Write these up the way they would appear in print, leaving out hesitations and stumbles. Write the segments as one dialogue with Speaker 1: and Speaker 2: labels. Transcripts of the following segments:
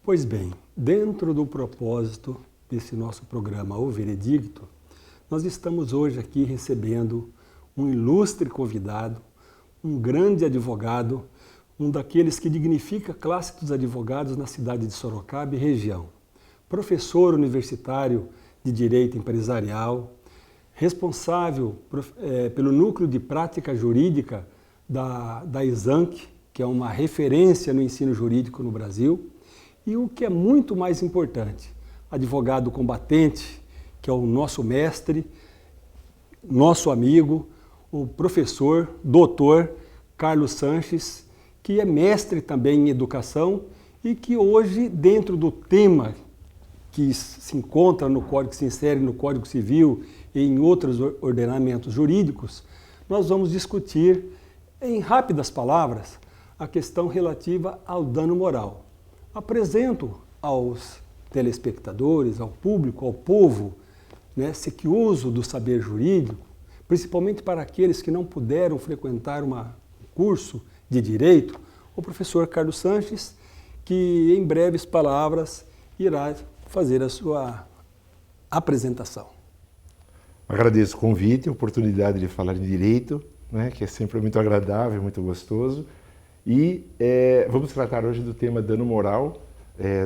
Speaker 1: Pois bem, dentro do propósito desse nosso programa O Veredicto, nós estamos hoje aqui recebendo um ilustre convidado, um grande advogado, um daqueles que dignifica a classe dos advogados na cidade de Sorocaba e região. Professor universitário de Direito Empresarial, responsável pelo Núcleo de Prática Jurídica da ESANC, que é uma referência no ensino jurídico no Brasil, e o que é muito mais importante, advogado combatente, que é o nosso mestre, nosso amigo, o professor, doutor Carlos Sanches, que é mestre também em educação e que hoje, dentro do tema que se encontra no Código, se insere no Código Civil e em outros ordenamentos jurídicos, nós vamos discutir, em rápidas palavras, a questão relativa ao dano moral. Apresento aos telespectadores, ao público, ao povo, sequioso do saber jurídico, principalmente para aqueles que não puderam frequentar um curso de Direito, o professor Carlos Sanches, que em breves palavras irá fazer a sua apresentação.
Speaker 2: Agradeço o convite, a oportunidade de falar em Direito, que é sempre muito agradável, muito gostoso. E vamos tratar hoje do tema dano moral,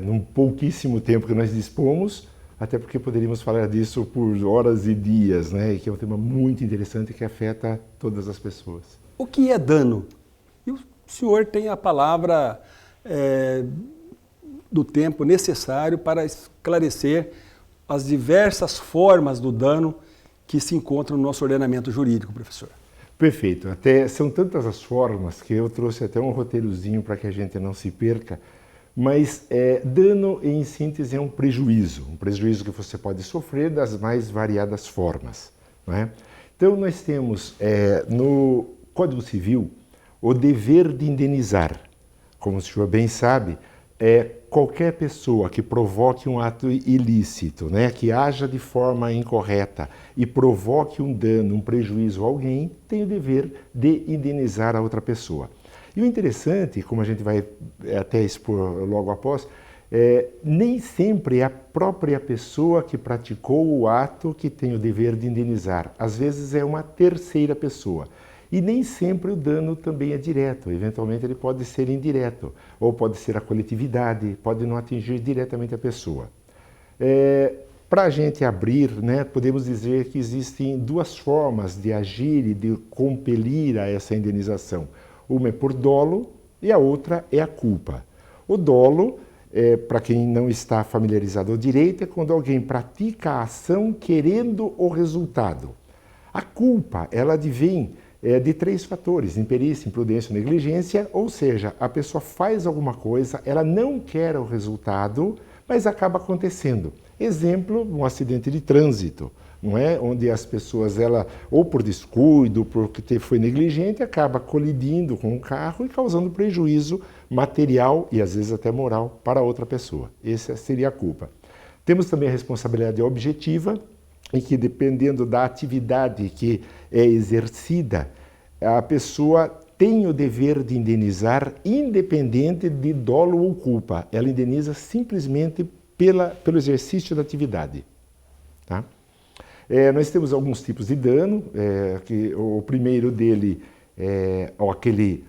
Speaker 2: num pouquíssimo tempo que nós dispomos, até porque poderíamos falar disso por horas e dias, que é um tema muito interessante que afeta todas as pessoas.
Speaker 1: O que é dano? E o senhor tem a palavra do tempo necessário para esclarecer as diversas formas do dano que se encontram no nosso ordenamento jurídico, professor.
Speaker 2: Perfeito. São tantas as formas que eu trouxe até um roteirozinho para que a gente não se perca, mas dano, em síntese, é um prejuízo que você pode sofrer das mais variadas formas. Então, nós temos no Código Civil o dever de indenizar. Como o senhor bem sabe, qualquer pessoa que provoque um ato ilícito, que haja de forma incorreta e provoque um dano, um prejuízo a alguém, tem o dever de indenizar a outra pessoa. E o interessante, como a gente vai até expor logo após, nem sempre é a própria pessoa que praticou o ato que tem o dever de indenizar. Às vezes é uma terceira pessoa. E nem sempre o dano também é direto, eventualmente ele pode ser indireto, ou pode ser a coletividade, pode não atingir diretamente a pessoa. Para a gente abrir, podemos dizer que existem duas formas de agir e de compelir a essa indenização. Uma é por dolo e a outra é a culpa. O dolo, para quem não está familiarizado ao direito, é quando alguém pratica a ação querendo o resultado. A culpa, ela advém de três fatores: imperícia, imprudência ou negligência, ou seja, a pessoa faz alguma coisa, ela não quer o resultado, mas acaba acontecendo. Exemplo, um acidente de trânsito, onde as pessoas, ou por descuido, porque foi negligente, acaba colidindo com o carro e causando prejuízo material e às vezes até moral para outra pessoa. Essa seria a culpa. Temos também a responsabilidade objetiva, em que, dependendo da atividade que é exercida, a pessoa tem o dever de indenizar independente de dolo ou culpa. Ela indeniza simplesmente pelo exercício da atividade. Tá? Nós temos alguns tipos de dano, que o primeiro dele é aquele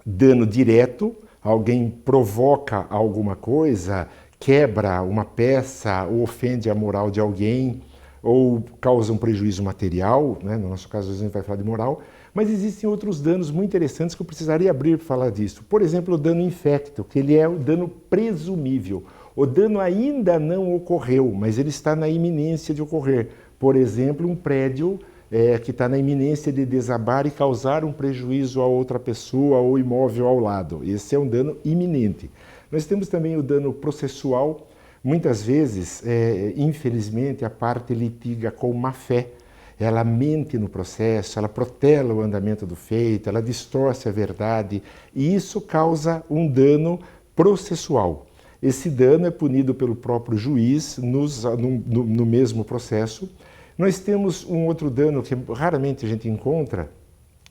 Speaker 2: dano direto. Alguém provoca alguma coisa, quebra uma peça ou ofende a moral de alguém, ou causa um prejuízo material, no nosso caso a gente vai falar de moral, mas existem outros danos muito interessantes que eu precisaria abrir para falar disso. Por exemplo, o dano infecto, que ele é o dano presumível. O dano ainda não ocorreu, mas ele está na iminência de ocorrer. Por exemplo, um prédio que está na iminência de desabar e causar um prejuízo a outra pessoa ou imóvel ao lado. Esse é um dano iminente. Nós temos também o dano processual. Muitas vezes, infelizmente, a parte litiga com má fé. Ela mente no processo, ela protela o andamento do feito, ela distorce a verdade e isso causa um dano processual. Esse dano é punido pelo próprio juiz no mesmo processo. Nós temos um outro dano que raramente a gente encontra,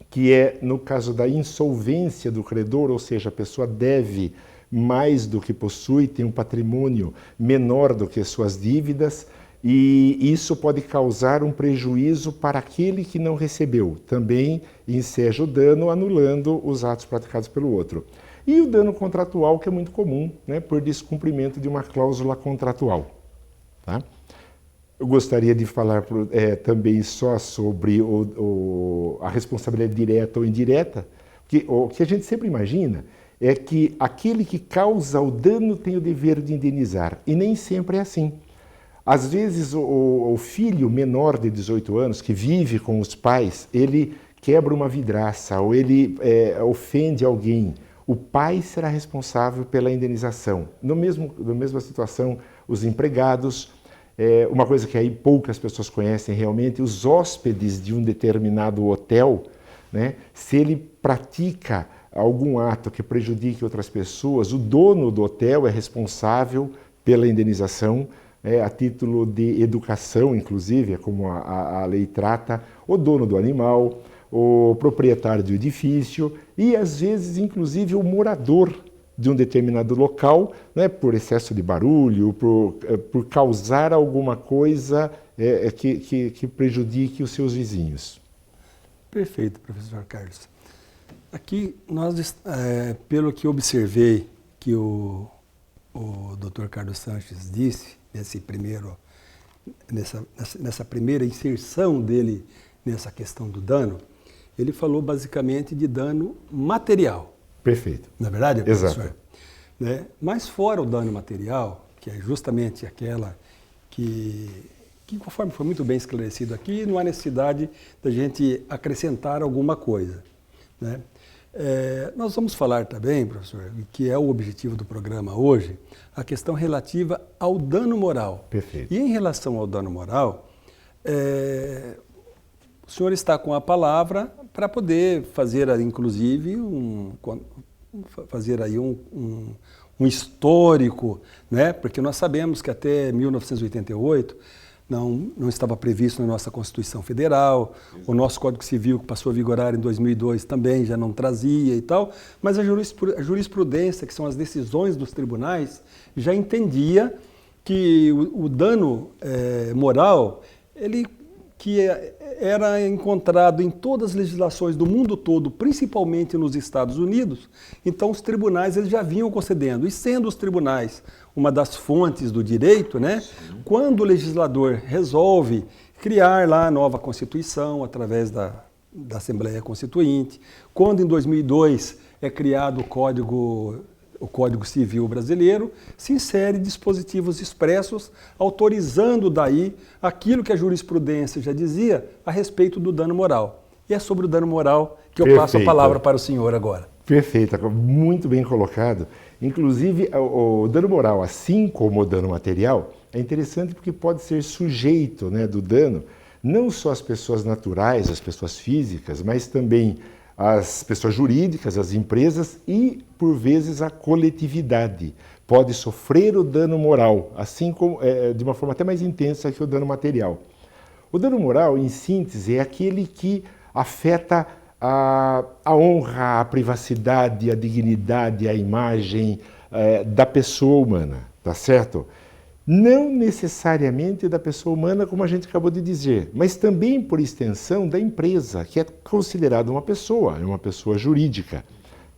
Speaker 2: que é no caso da insolvência do credor, ou seja, a pessoa deve mais do que possui, tem um patrimônio menor do que suas dívidas, e isso pode causar um prejuízo para aquele que não recebeu. Também enseja o dano anulando os atos praticados pelo outro. E o dano contratual, que é muito comum, né, por descumprimento de uma cláusula contratual. Tá? Eu gostaria de falar também só sobre a responsabilidade direta ou indireta, que o que a gente sempre imagina é que aquele que causa o dano tem o dever de indenizar, e nem sempre é assim. Às vezes o filho menor de 18 anos que vive com os pais, ele quebra uma vidraça ou ele ofende alguém. O pai será responsável pela indenização. Na mesma situação, os empregados, uma coisa que aí poucas pessoas conhecem realmente, os hóspedes de um determinado hotel, né, se ele pratica algum ato que prejudique outras pessoas, o dono do hotel é responsável pela indenização, a título de educação, inclusive, é como a lei trata, o dono do animal, o proprietário do edifício e, às vezes, inclusive, o morador de um determinado local, né, por excesso de barulho, por causar alguma coisa que prejudique os seus vizinhos.
Speaker 1: Perfeito, professor Carlos. Aqui, pelo que observei que o Dr. Carlos Sanches disse, nessa primeira inserção dele nessa questão do dano, ele falou basicamente de dano material.
Speaker 2: Perfeito.
Speaker 1: Não é verdade, professor?
Speaker 2: Exato.
Speaker 1: Né? Mas fora o dano material, que é justamente aquela que conforme foi muito bem esclarecido aqui, não há necessidade da gente acrescentar alguma coisa. Né? Nós vamos falar também, professor, que é o objetivo do programa hoje, a questão relativa ao dano moral.
Speaker 2: Perfeito.
Speaker 1: E em relação ao dano moral, o senhor está com a palavra para poder fazer, inclusive, um histórico, né? Porque nós sabemos que até 1988 não estava previsto na nossa Constituição Federal, o nosso Código Civil, que passou a vigorar em 2002, também já não trazia e tal, mas a jurisprudência, que são as decisões dos tribunais, já entendia que o dano moral, que era encontrado em todas as legislações do mundo todo, principalmente nos Estados Unidos, então os tribunais eles já vinham concedendo. E sendo os tribunais uma das fontes do direito, né, quando o legislador resolve criar lá a nova Constituição através da Assembleia Constituinte, quando em 2002 é criado o Código Civil Brasileiro, se insere dispositivos expressos autorizando daí aquilo que a jurisprudência já dizia a respeito do dano moral. E é sobre o dano moral que eu passo a palavra para o senhor agora.
Speaker 2: Perfeito, muito bem colocado. Inclusive, o dano moral, assim como o dano material, é interessante porque pode ser sujeito, né, do dano, não só as pessoas naturais, as pessoas físicas, mas também as pessoas jurídicas, as empresas e, por vezes, a coletividade. Pode sofrer o dano moral, assim como de uma forma até mais intensa que o dano material. O dano moral, em síntese, é aquele que afeta a honra, a privacidade, a dignidade, a imagem da pessoa humana, tá certo? Não necessariamente da pessoa humana, como a gente acabou de dizer, mas também, por extensão, da empresa, que é considerada uma pessoa jurídica,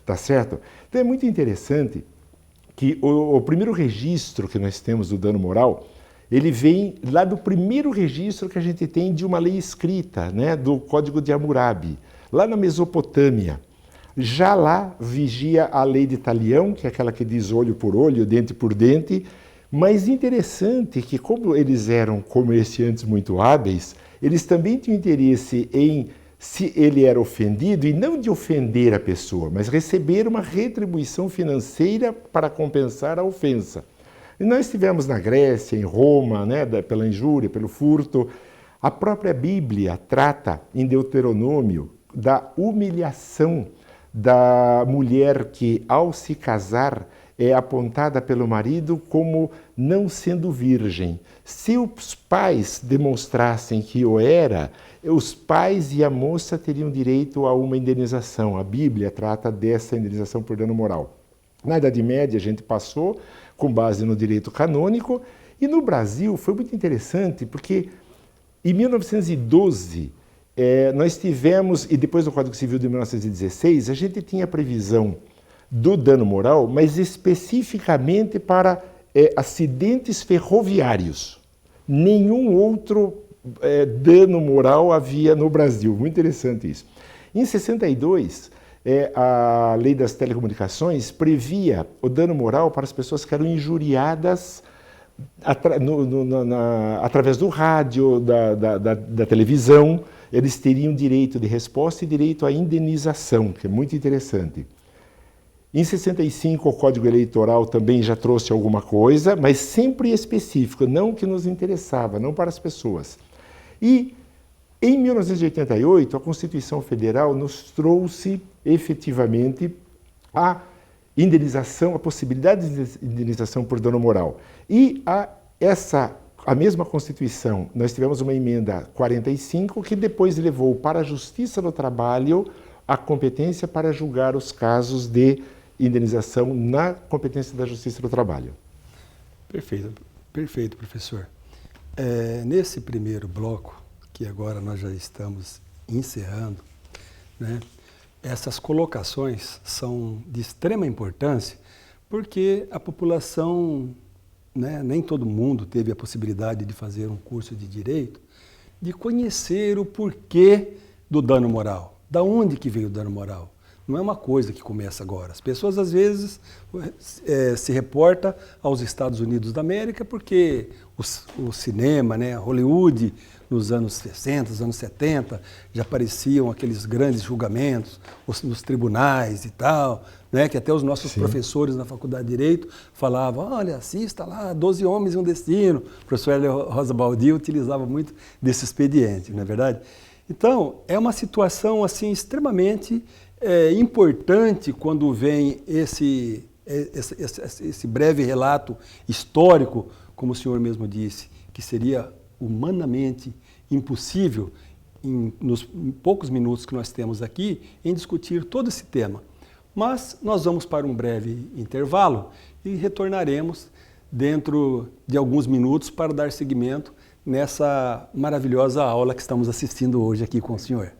Speaker 2: tá certo? Então é muito interessante que o primeiro registro que nós temos do dano moral, ele vem lá do primeiro registro que a gente tem de uma lei escrita, né, do Código de Hammurabi, lá na Mesopotâmia. Já lá vigia a lei de Talião, que é aquela que diz olho por olho, dente por dente, mas interessante que, como eles eram comerciantes muito hábeis, eles também tinham interesse em, se ele era ofendido, e não de ofender a pessoa, mas receber uma retribuição financeira para compensar a ofensa. E nós tivemos na Grécia, em Roma, né, pela injúria, pelo furto. A própria Bíblia trata, em Deuteronômio, da humilhação da mulher que, ao se casar, é apontada pelo marido como não sendo virgem. Se os pais demonstrassem que o era, os pais e a moça teriam direito a uma indenização. A Bíblia trata dessa indenização por dano moral. Na Idade Média a gente passou com base no direito canônico, e no Brasil foi muito interessante porque em 1912 nós tivemos, e depois do Código Civil de 1916, a gente tinha a previsão do dano moral, mas especificamente para acidentes ferroviários. Nenhum outro dano moral havia no Brasil. Muito interessante isso. Em 62, a Lei das Telecomunicações previa o dano moral para as pessoas que eram injuriadas através do rádio, da televisão. Eles teriam direito de resposta e direito à indenização, que é muito interessante. Em 65, o Código Eleitoral também já trouxe alguma coisa, mas sempre específico, não o que nos interessava, não para as pessoas. E em 1988, a Constituição Federal nos trouxe efetivamente a indenização, a possibilidade de indenização por dano moral. E a mesma Constituição, nós tivemos uma emenda 45 que depois levou para a Justiça do Trabalho a competência para julgar os casos de indenização na competência da Justiça do Trabalho.
Speaker 1: Perfeito, professor. Nesse primeiro bloco, que agora nós já estamos encerrando, né, essas colocações são de extrema importância porque a população, né, nem todo mundo teve a possibilidade de fazer um curso de direito, de conhecer o porquê do dano moral, da onde que veio o dano moral. Não é uma coisa que começa agora. As pessoas, às vezes, se reportam aos Estados Unidos da América porque o cinema, né, Hollywood, nos anos 60, nos anos 70, já apareciam aqueles grandes julgamentos nos tribunais e tal, né, que até os nossos professores na Faculdade de Direito falavam, olha, assista lá, 12 Homens e um Destino. O professor Hélio Rosa Baldi utilizava muito desse expediente, não é verdade? Então, é uma situação assim extremamente importante quando vem esse breve relato histórico, como o senhor mesmo disse, que seria humanamente impossível, nos poucos minutos que nós temos aqui, em discutir todo esse tema. Mas nós vamos para um breve intervalo e retornaremos dentro de alguns minutos para dar seguimento nessa maravilhosa aula que estamos assistindo hoje aqui com o senhor.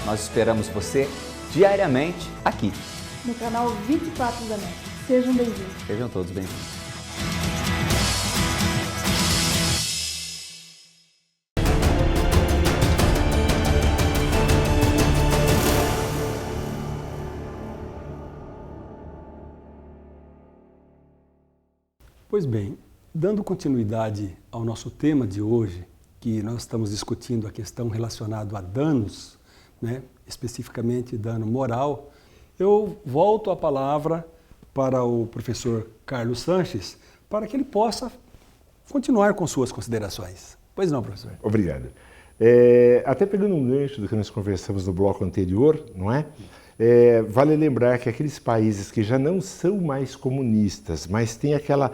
Speaker 3: Nós esperamos você diariamente aqui,
Speaker 4: no canal 24 da NET. Sejam bem-vindos.
Speaker 3: Sejam todos bem-vindos.
Speaker 1: Pois bem, dando continuidade ao nosso tema de hoje, que nós estamos discutindo a questão relacionada a danos, né, especificamente dano moral, eu volto a palavra para o professor Carlos Sanches para que ele possa continuar com suas considerações. Pois não, professor?
Speaker 2: Obrigado. Até pegando um gancho do que nós conversamos no bloco anterior, não é? Vale lembrar que aqueles países que já não são mais comunistas, mas têm aquela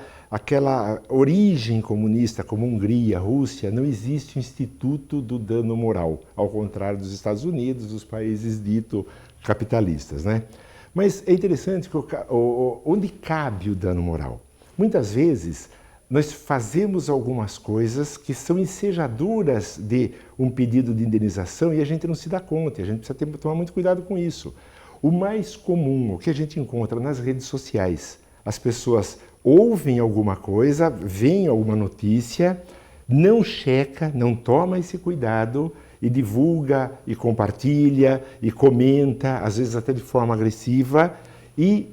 Speaker 2: origem comunista, como Hungria, Rússia, não existe o Instituto do Dano Moral, ao contrário dos Estados Unidos, dos países dito capitalistas, né? Mas é interessante que onde cabe o dano moral? Muitas vezes nós fazemos algumas coisas que são ensejadoras de um pedido de indenização e a gente não se dá conta, a gente precisa tomar muito cuidado com isso. O mais comum, o que a gente encontra nas redes sociais, as pessoas ouvem alguma coisa, veem alguma notícia, não checa, não toma esse cuidado e divulga, e compartilha, e comenta, às vezes até de forma agressiva, e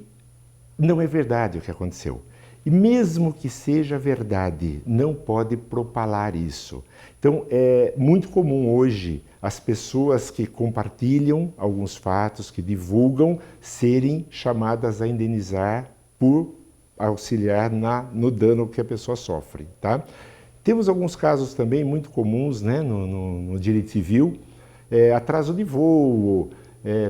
Speaker 2: não é verdade o que aconteceu. E mesmo que seja verdade, não pode propalar isso. Então, é muito comum hoje as pessoas que compartilham alguns fatos, que divulgam, serem chamadas a indenizar por auxiliar no dano que a pessoa sofre, tá? Temos alguns casos também muito comuns, né, no direito civil, atraso de voo,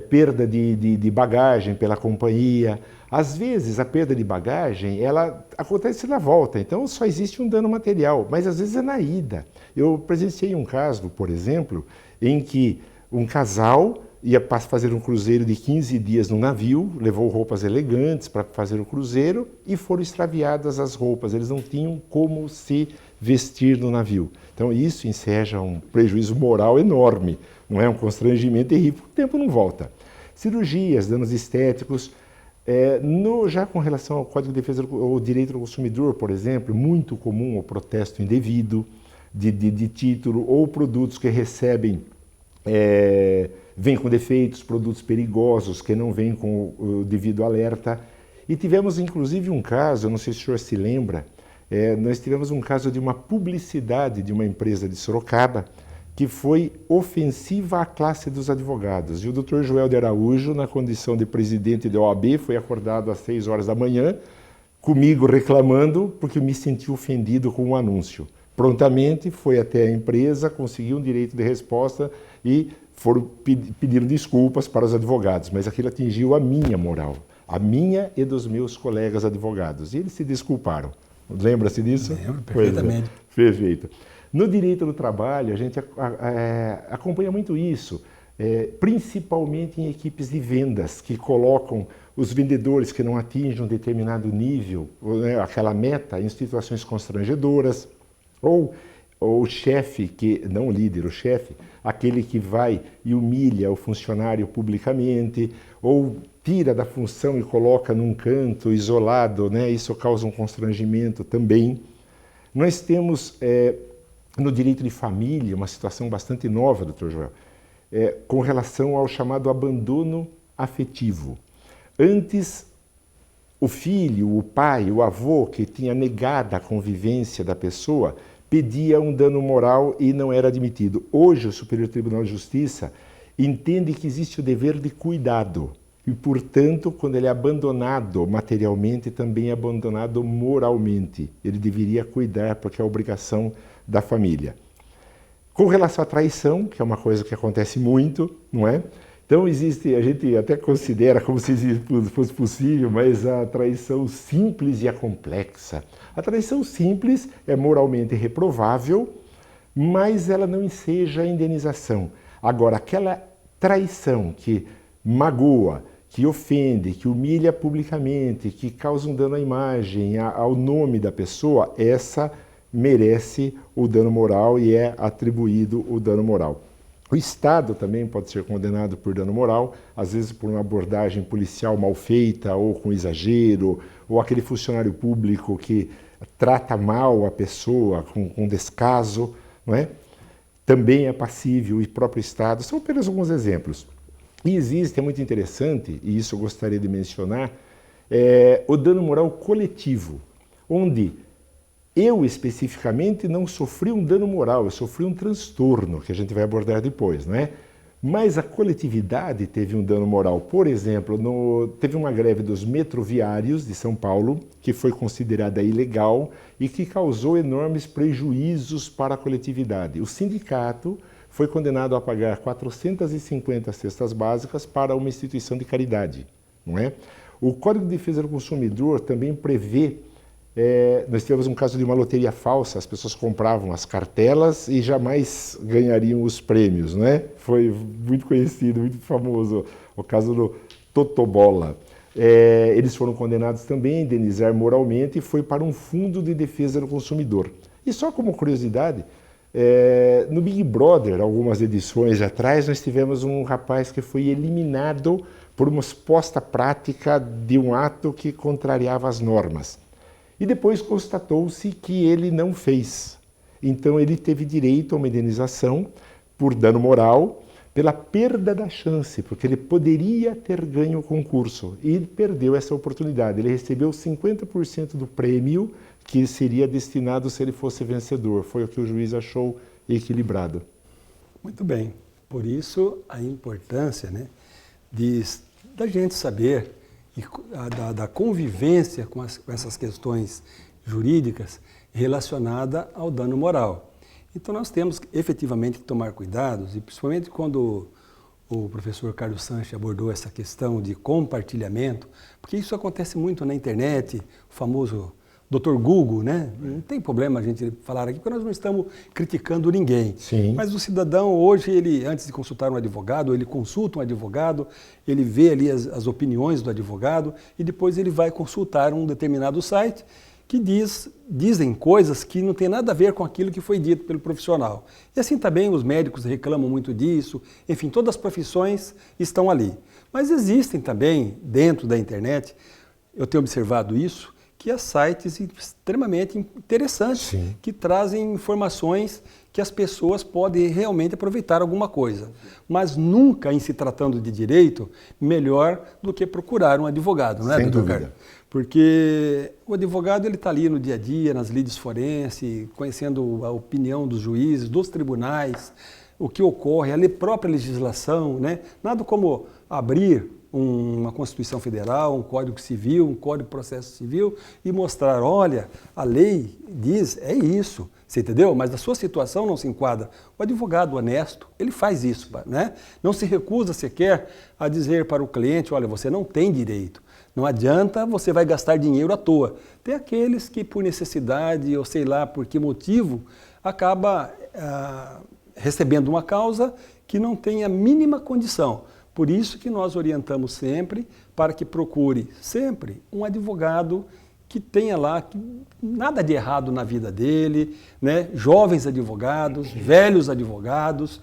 Speaker 2: perda de bagagem pela companhia. Às vezes a perda de bagagem ela acontece na volta, então só existe um dano material, mas às vezes é na ida. Eu presenciei um caso, por exemplo, em que um casal ia fazer um cruzeiro de 15 dias no navio, levou roupas elegantes para fazer o cruzeiro e foram extraviadas as roupas, eles não tinham como se vestir no navio. Então isso enseja um prejuízo moral enorme, não é? Um constrangimento terrível, o tempo não volta. Cirurgias, danos estéticos, já com relação ao Código de Defesa do Direito do Consumidor, por exemplo, muito comum o protesto indevido de título ou produtos que recebem, vêm com defeitos, produtos perigosos que não vêm com o devido alerta. E tivemos inclusive um caso, eu não sei se o senhor se lembra, nós tivemos um caso de uma publicidade de uma empresa de Sorocaba que foi ofensiva à classe dos advogados. E o Dr. Joel de Araújo, na condição de presidente da OAB, foi acordado às 6 horas da manhã, comigo reclamando, porque me senti ofendido com o anúncio. Prontamente foi até a empresa, conseguiu um direito de resposta e foram pedindo desculpas para os advogados, mas aquilo atingiu a minha moral, a minha e dos meus colegas advogados. E eles se desculparam. Lembra-se disso?
Speaker 1: Lembro, perfeitamente.
Speaker 2: Perfeito. No direito do trabalho, a gente acompanha muito isso, principalmente em equipes de vendas, que colocam os vendedores que não atingem um determinado nível, né, aquela meta, em situações constrangedoras, ou o chefe, não o líder, o chefe, aquele que vai e humilha o funcionário publicamente, ou tira da função e coloca num canto isolado, né? Isso causa um constrangimento também. Nós temos no direito de família uma situação bastante nova, doutor Joel, com relação ao chamado abandono afetivo. Antes, o filho, o pai, o avô que tinha negado a convivência da pessoa pedia um dano moral e não era admitido. Hoje, o Superior Tribunal de Justiça entende que existe o dever de cuidado e, portanto, quando ele é abandonado materialmente, também é abandonado moralmente. Ele deveria cuidar, porque é a obrigação da família. Com relação à traição, que é uma coisa que acontece muito, não é? Então existe, a gente até considera como se fosse possível, mas a traição simples e a complexa. A traição simples é moralmente reprovável, mas ela não enseja indenização. Agora, aquela traição que magoa, que ofende, que humilha publicamente, que causa um dano à imagem, ao nome da pessoa, essa merece o dano moral e é atribuído o dano moral. O Estado também pode ser condenado por dano moral, às vezes por uma abordagem policial mal feita ou com exagero, ou aquele funcionário público que trata mal a pessoa com descaso, não é? Também é passível, e próprio Estado. São apenas alguns exemplos. E existe, é muito interessante, e isso eu gostaria de mencionar, o dano moral coletivo, onde eu, especificamente, não sofri um dano moral, eu sofri um transtorno, que a gente vai abordar depois, não é? Mas a coletividade teve um dano moral. Por exemplo, teve uma greve dos metroviários de São Paulo, que foi considerada ilegal e que causou enormes prejuízos para a coletividade. O sindicato foi condenado a pagar 450 cestas básicas para uma instituição de caridade, não é? O Código de Defesa do Consumidor também prevê, nós tivemos um caso de uma loteria falsa, as pessoas compravam as cartelas e jamais ganhariam os prêmios, né? Foi muito conhecido, muito famoso, o caso do Totobola. Eles foram condenados também a indenizar moralmente e foi para um fundo de defesa do consumidor. E só como curiosidade, no Big Brother, algumas edições atrás, nós tivemos um rapaz que foi eliminado por uma suposta prática de um ato que contrariava as normas. E depois constatou-se que ele não fez. Então ele teve direito a uma indenização por dano moral, pela perda da chance, porque ele poderia ter ganho o concurso e perdeu essa oportunidade. Ele recebeu 50% do prêmio que seria destinado se ele fosse vencedor. Foi o que o juiz achou equilibrado.
Speaker 1: Muito bem. Por isso a importância, né, da gente saber da convivência com essas questões jurídicas relacionadas ao dano moral. Então nós temos efetivamente que tomar cuidados, e principalmente quando o professor Carlos Sanches abordou essa questão de compartilhamento, porque isso acontece muito na internet, o famoso Dr. Google, né? Não tem problema a gente falar aqui, porque nós não estamos criticando ninguém.
Speaker 2: Sim.
Speaker 1: Mas o cidadão hoje, ele, antes de consultar um advogado, ele consulta um advogado, ele vê ali as opiniões do advogado e depois ele vai consultar um determinado site que dizem coisas que não tem nada a ver com aquilo que foi dito pelo profissional. E assim também os médicos reclamam muito disso, enfim, todas as profissões estão ali. Mas existem também, dentro da internet, eu tenho observado isso, que há sites extremamente interessantes, sim, que trazem informações que as pessoas podem realmente aproveitar alguma coisa. Mas nunca, em se tratando de direito, melhor do que procurar um advogado, não é, doutor Carlos? Porque o advogado está ali no dia a dia, nas lides forenses, conhecendo a opinião dos juízes, dos tribunais, o que ocorre, a própria legislação, né? Nada como abrir uma Constituição Federal, um Código Civil, um Código de Processo Civil e mostrar, olha, a lei diz, é isso, você entendeu? Mas a sua situação não se enquadra. O advogado honesto, ele faz isso, né? Não se recusa sequer a dizer para o cliente, olha, você não tem direito, não adianta, você vai gastar dinheiro à toa. Tem aqueles que por necessidade ou sei lá por que motivo acaba recebendo uma causa que não tem a mínima condição. Por isso que nós orientamos sempre para que procure sempre um advogado que tenha lá nada de errado na vida dele, né? Jovens advogados, velhos advogados,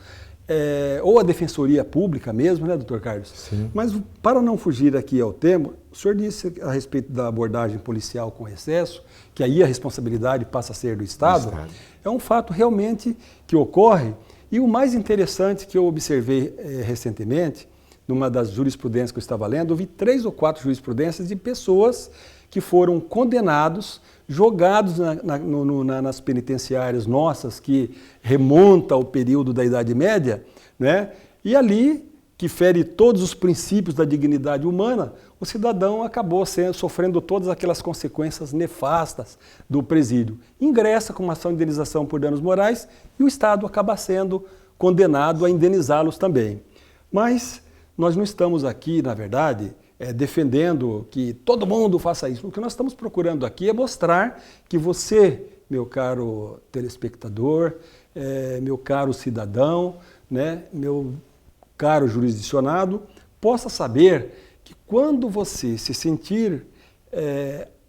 Speaker 1: ou a Defensoria Pública mesmo, né, doutor Carlos?
Speaker 2: Sim.
Speaker 1: Mas para não fugir aqui ao tema, o senhor disse a respeito da abordagem policial com excesso, que aí a responsabilidade passa a ser do Estado. É um fato realmente que ocorre, e o mais interessante que eu observei recentemente, numa das jurisprudências que eu estava lendo, eu vi 3 ou 4 jurisprudências de pessoas que foram condenados, jogados nas penitenciárias nossas, que remonta ao período da Idade Média, né? E ali, que fere todos os princípios da dignidade humana, o cidadão acabou sofrendo todas aquelas consequências nefastas do presídio. Ingressa com uma ação de indenização por danos morais e o Estado acaba sendo condenado a indenizá-los também. Mas nós não estamos aqui, na verdade, defendendo que todo mundo faça isso. O que nós estamos procurando aqui é mostrar que você, meu caro telespectador, meu caro cidadão, né, meu caro jurisdicionado, possa saber que quando você se sentir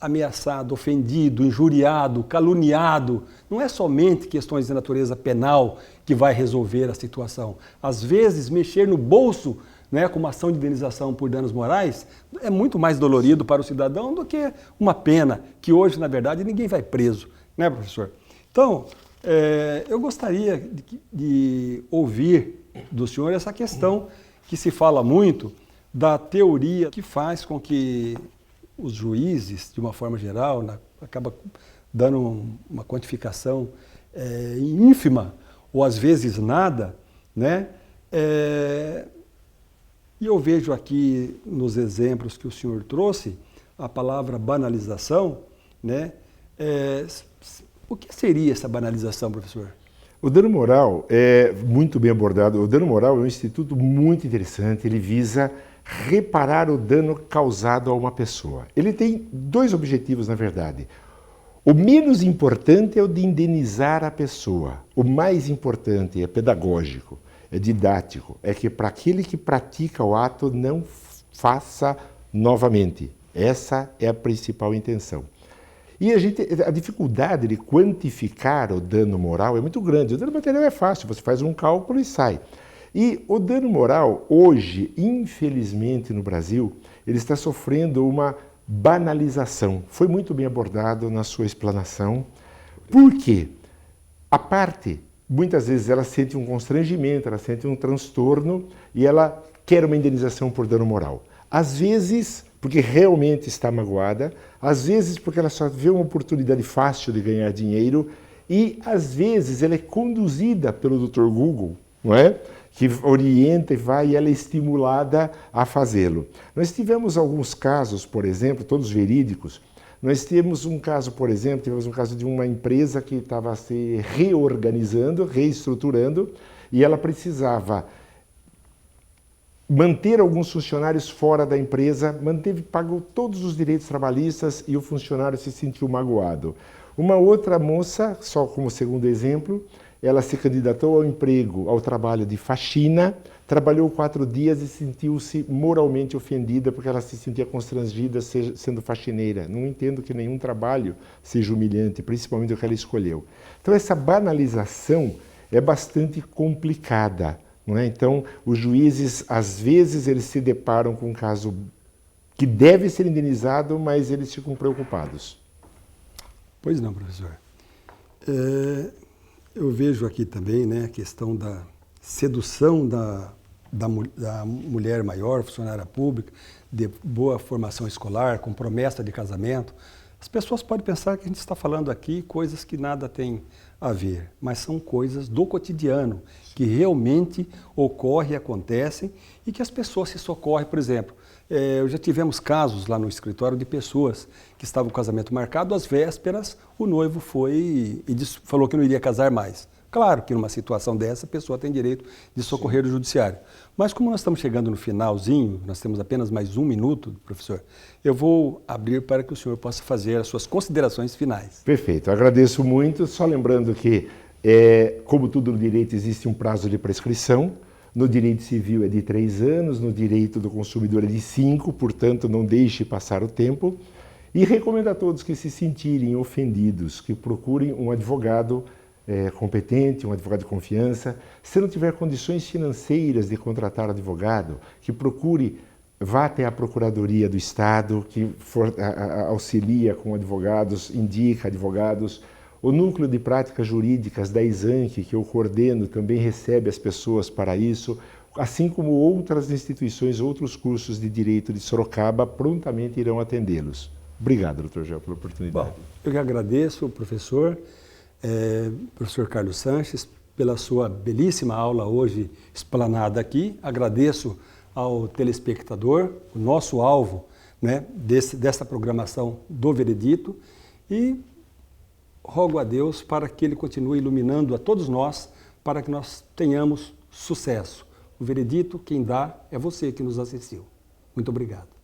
Speaker 1: ameaçado, ofendido, injuriado, caluniado, não é somente questões de natureza penal que vai resolver a situação. Às vezes, mexer no bolso, né, com uma ação de indenização por danos morais, é muito mais dolorido para o cidadão do que uma pena, que hoje, na verdade, ninguém vai preso, né, professor? Então, eu gostaria de ouvir do senhor essa questão que se fala muito da teoria que faz com que os juízes, de uma forma geral, acaba dando uma quantificação ínfima, ou às vezes nada, né? E eu vejo aqui nos exemplos que o senhor trouxe, a palavra banalização, né? O que seria essa banalização, professor?
Speaker 2: O dano moral é muito bem abordado. O dano moral é um instituto muito interessante, ele visa reparar o dano causado a uma pessoa. Ele tem 2 objetivos, na verdade. O menos importante é o de indenizar a pessoa. O mais importante é pedagógico, é didático, é que para aquele que pratica o ato não faça novamente. Essa é a principal intenção. E a dificuldade de quantificar o dano moral é muito grande. O dano material é fácil, você faz um cálculo e sai. E o dano moral, hoje, infelizmente no Brasil, ele está sofrendo uma banalização. Foi muito bem abordado na sua explanação. Por quê? A parte muitas vezes ela sente um constrangimento, ela sente um transtorno e ela quer uma indenização por dano moral. Às vezes, porque realmente está magoada, às vezes porque ela só vê uma oportunidade fácil de ganhar dinheiro e às vezes ela é conduzida pelo Dr. Google, não é? Que orienta e vai e ela é estimulada a fazê-lo. Nós tivemos alguns casos, por exemplo, todos verídicos. Nós temos um caso, por exemplo, de uma empresa que estava se reorganizando, reestruturando, e ela precisava manter alguns funcionários fora da empresa, pagou todos os direitos trabalhistas e o funcionário se sentiu magoado. Uma outra moça, só como segundo exemplo, ela se candidatou ao emprego, ao trabalho de faxina, trabalhou 4 dias e sentiu-se moralmente ofendida porque ela se sentia constrangida sendo faxineira. Não entendo que nenhum trabalho seja humilhante, principalmente o que ela escolheu. Então essa banalização é bastante complicada, não é? Então os juízes, às vezes, eles se deparam com um caso que deve ser indenizado, mas eles ficam preocupados.
Speaker 1: Pois não, professor. Eu vejo aqui também, né, a questão da sedução da mulher maior, funcionária pública, de boa formação escolar, com promessa de casamento. As pessoas podem pensar que a gente está falando aqui coisas que nada tem a ver, mas são coisas do cotidiano, que realmente ocorrem e acontecem e que as pessoas se socorrem. Por exemplo, já tivemos casos lá no escritório de pessoas que estavam com o casamento marcado, às vésperas o noivo foi e falou que não iria casar mais. Claro que numa situação dessa a pessoa tem direito de socorrer o judiciário. Mas como nós estamos chegando no finalzinho, nós temos apenas mais 1 minuto, professor, eu vou abrir para que o senhor possa fazer as suas considerações finais.
Speaker 2: Perfeito, agradeço muito. Só lembrando que, como tudo no direito, existe um prazo de prescrição. No direito civil é de 3 anos, no direito do consumidor é de 5, portanto não deixe passar o tempo. E recomendo a todos que se sentirem ofendidos, que procurem um advogado competente, um advogado de confiança. Se não tiver condições financeiras de contratar advogado, que procure, vá até a Procuradoria do Estado, que auxilia com advogados, indica advogados. O Núcleo de Práticas Jurídicas da ISANC, que eu coordeno, também recebe as pessoas para isso, assim como outras instituições, outros cursos de direito de Sorocaba, prontamente irão atendê-los. Obrigado, Dr. Gel, pela oportunidade.
Speaker 1: Bom, eu que agradeço, professor Carlos Sanches, pela sua belíssima aula hoje explanada aqui. Agradeço ao telespectador, o nosso alvo, né, dessa programação do Veredito, e rogo a Deus para que Ele continue iluminando a todos nós, para que nós tenhamos sucesso. O veredito, quem dá, é você que nos assistiu. Muito obrigado.